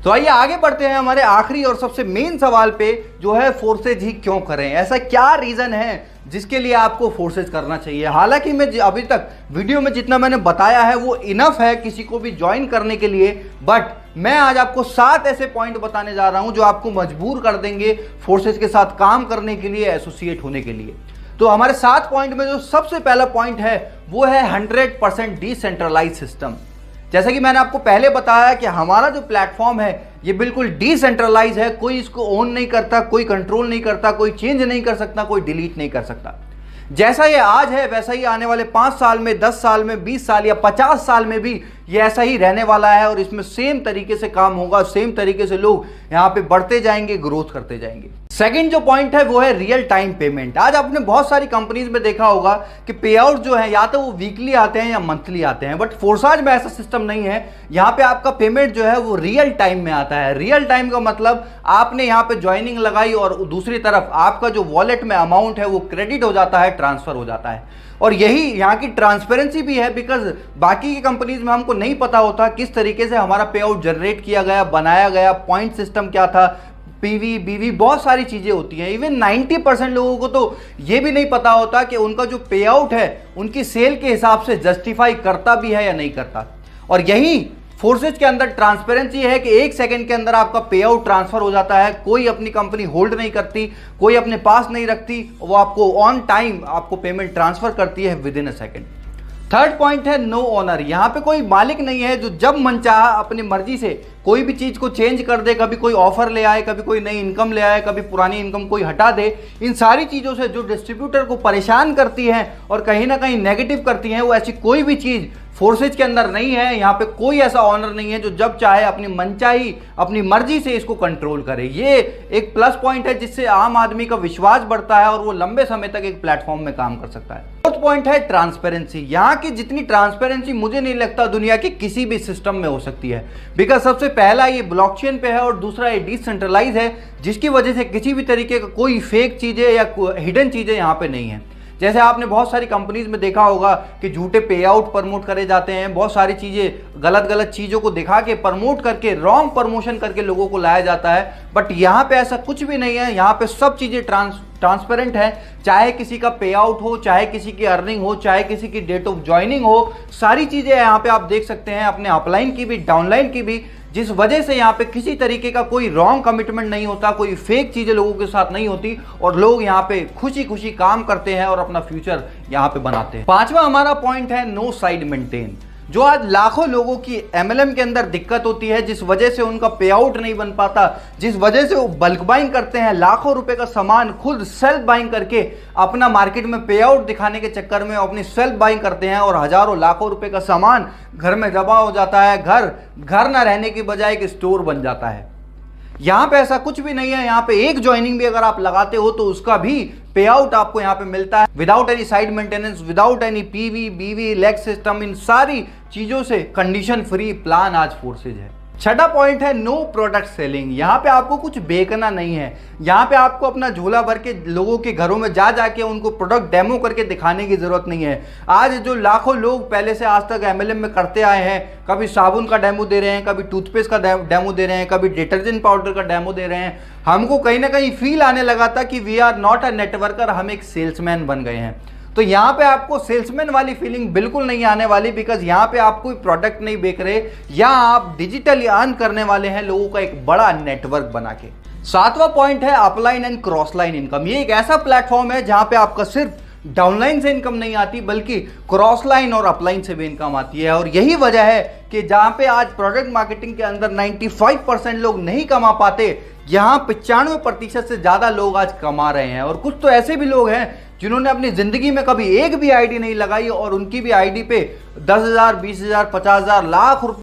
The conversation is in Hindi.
तो आइए आगे बढ़ते हैं हमारे आखिरी और सबसे मेन सवाल पे, जो है फोर्सेज ही क्यों करें। ऐसा क्या रीजन है जिसके लिए आपको फोर्सेज करना चाहिए। हालांकि मैं अभी तक वीडियो में जितना मैंने बताया है वो इनफ है किसी को भी ज्वाइन करने के लिए, बट मैं आज आपको 7 ऐसे पॉइंट बताने जा रहा हूं जो आपको मजबूर कर देंगे फोर्सेज के साथ काम करने के लिए, एसोसिएट होने के लिए। तो हमारे 7 पॉइंट में जो सबसे पहला पॉइंट है वो है 100% डिसेंट्रलाइज सिस्टम। जैसा कि मैंने आपको पहले बताया कि हमारा जो प्लेटफॉर्म है ये बिल्कुल डिसेंट्रलाइज है, कोई इसको ओन नहीं करता, कोई कंट्रोल नहीं करता, कोई चेंज नहीं कर सकता, कोई डिलीट नहीं कर सकता। जैसा ये आज है वैसा ही आने वाले 5 साल में, 10 साल में, 20 साल या 50 साल में भी ये ऐसा ही रहने वाला है और इसमें सेम तरीके से काम होगा, सेम तरीके से लोग यहाँ पे बढ़ते जाएंगे, ग्रोथ करते जाएंगे। सेकंड जो पॉइंट है वो है रियल टाइम पेमेंट। आज आपने बहुत सारी कंपनीज में देखा होगा कि पे आउट जो है या तो वो वीकली आते हैं या मंथली आते हैं, बट फोर्साज में ऐसा सिस्टम नहीं है। यहाँ पे आपका पेमेंट जो है वो रियल टाइम में आता है। रियल टाइम का मतलब आपने यहाँ पे ज्वाइनिंग लगाई और दूसरी तरफ आपका जो वॉलेट में अमाउंट है वो क्रेडिट हो जाता है, ट्रांसफर हो जाता है। और यही यहाँ की ट्रांसपेरेंसी भी है, बिकॉज बाकी की कंपनीज में हमको नहीं पता होता किस तरीके से हमारा पे आउट जनरेट किया गया, बनाया गया, पॉइंट सिस्टम क्या था, पीवी बीवी बहुत सारी चीजें होती हैं। इवन 90% लोगों को तो ये भी नहीं पता होता कि उनका जो पे आउट है उनकी सेल के हिसाब से जस्टिफाई करता भी है या नहीं करता। और यही फोर्सेज के अंदर ट्रांसपेरेंसी है कि 1 सेकंड के अंदर आपका पे आउट ट्रांसफर हो जाता है, कोई अपनी कंपनी होल्ड नहीं करती, कोई अपने पास नहीं रखती, वो आपको ऑन टाइम आपको पेमेंट ट्रांसफर करती है with in a second. Third point है नो ओनर। यहाँ पे कोई मालिक नहीं है जो जब मन चाहा अपनी मर्जी से कोई भी चीज को चेंज कर दे, कभी कोई ऑफर ले आए, कभी कोई नई इनकम ले आए, कभी पुरानी इनकम कोई हटा दे। इन सारी चीजों से जो डिस्ट्रीब्यूटर को परेशान करती हैं और कहीं ना कहीं नेगेटिव करती हैं, वो ऐसी कोई भी चीज फोर्सेज के अंदर नहीं है। यहाँ पे कोई ऐसा ऑनर नहीं है जो जब चाहे अपनी मनचाही अपनी मर्जी से इसको कंट्रोल करे। ये एक प्लस पॉइंट है जिससे आम आदमी का विश्वास बढ़ता है और वो लंबे समय तक एक प्लेटफॉर्म में काम कर सकता है। फोर्थ पॉइंट है ट्रांसपेरेंसी। यहाँ की जितनी ट्रांसपेरेंसी मुझे नहीं लगता दुनिया के किसी भी सिस्टम में हो सकती है, बिकॉज सबसे पहला ये ब्लॉकचेन पे है और दूसरा ये डिसेंट्रलाइज है, जिसकी वजह से किसी भी तरीके का कोई फेक चीजें या हिडन चीजें यहाँ पे नहीं है। जैसे आपने बहुत सारी कंपनीज में देखा होगा कि झूठे पे आउट प्रमोट करे जाते हैं, बहुत सारी चीज़ें गलत चीज़ों को दिखा के प्रमोट करके रॉन्ग प्रमोशन करके लोगों को लाया जाता है। बट यहाँ पे ऐसा कुछ भी नहीं है। यहाँ पे सब चीज़ें ट्रांसपेरेंट है, चाहे किसी का पे आउट हो, चाहे किसी की अर्निंग हो, चाहे किसी की डेट ऑफ ज्वाइनिंग हो, सारी चीज़ें यहाँ पे आप देख सकते हैं, अपने अपलाइन की भी डाउनलाइन की भी, जिस वजह से यहाँ पे किसी तरीके का कोई रॉन्ग कमिटमेंट नहीं होता, कोई फेक चीजें लोगों के साथ नहीं होती और लोग यहाँ पे खुशी खुशी काम करते हैं और अपना फ्यूचर यहाँ पे बनाते हैं। 5वां हमारा पॉइंट है नो साइड मेंटेन। जो आज लाखों लोगों की एमएलएम के अंदर दिक्कत होती है, जिस वजह से उनका पे आउट नहीं बन पाता, जिस वजह से वो बल्क बाइंग करते हैं, लाखों रुपए का सामान खुद सेल्फ बाइंग करके अपना मार्केट में पे आउट दिखाने के चक्कर में अपनी सेल्फ बाइंग करते हैं और हजारों लाखों रुपए का सामान घर में जमा हो जाता है। घर ना रहने की बजाय एक स्टोर बन जाता है। यहाँ पे ऐसा कुछ भी नहीं है। यहाँ पे एक ज्वाइनिंग भी अगर आप लगाते हो तो उसका भी पे आउट आपको यहाँ पे मिलता है without any side maintenance, without any PV बीवी लेग सिस्टम। इन सारी चीजों से कंडीशन फ्री प्लान आज फोर्सेज है। 6वां पॉइंट है नो प्रोडक्ट सेलिंग। यहाँ पे आपको कुछ बेचना नहीं है। यहाँ पे आपको अपना झोला भर के लोगों के घरों में जाके उनको प्रोडक्ट डेमो करके दिखाने की जरूरत नहीं है। आज जो लाखों लोग पहले से आज तक एमएलएम में करते आए हैं, कभी साबुन का डेमो दे रहे हैं, कभी टूथपेस्ट का डेमो दे रहे हैं, कभी डिटर्जेंट पाउडर का डेमो दे रहे हैं, हमको कहीं ना कहीं फील आने लगा था कि we are not a networker, हम एक सेल्समैन बन गए हैं। तो यहाँ पे आपको सेल्समैन वाली फीलिंग बिल्कुल नहीं आने वाली, बिकॉज यहाँ पे आप कोई प्रोडक्ट नहीं बेच रहे, या आप डिजिटली अर्न करने वाले हैं लोगों का एक बड़ा नेटवर्क बना के। 7वां पॉइंट है upline and cross line income. ये एक ऐसा प्लेटफॉर्म है जहां पे आपका सिर्फ डाउनलाइन से इनकम नहीं आती बल्कि क्रॉस लाइन और अपलाइन से भी इनकम आती है। और यही वजह है कि जहां पे आज प्रोडक्ट मार्केटिंग के अंदर 95% लोग नहीं कमा पाते, यहां 95% से ज्यादा लोग आज कमा रहे हैं। और कुछ तो ऐसे भी लोग हैं जिन्होंने अपनी जिंदगी में कभी एक भी आईडी नहीं लगाई और उनकी भी आईडी पे 10,000, 20,000, 50,000, लाख रुपए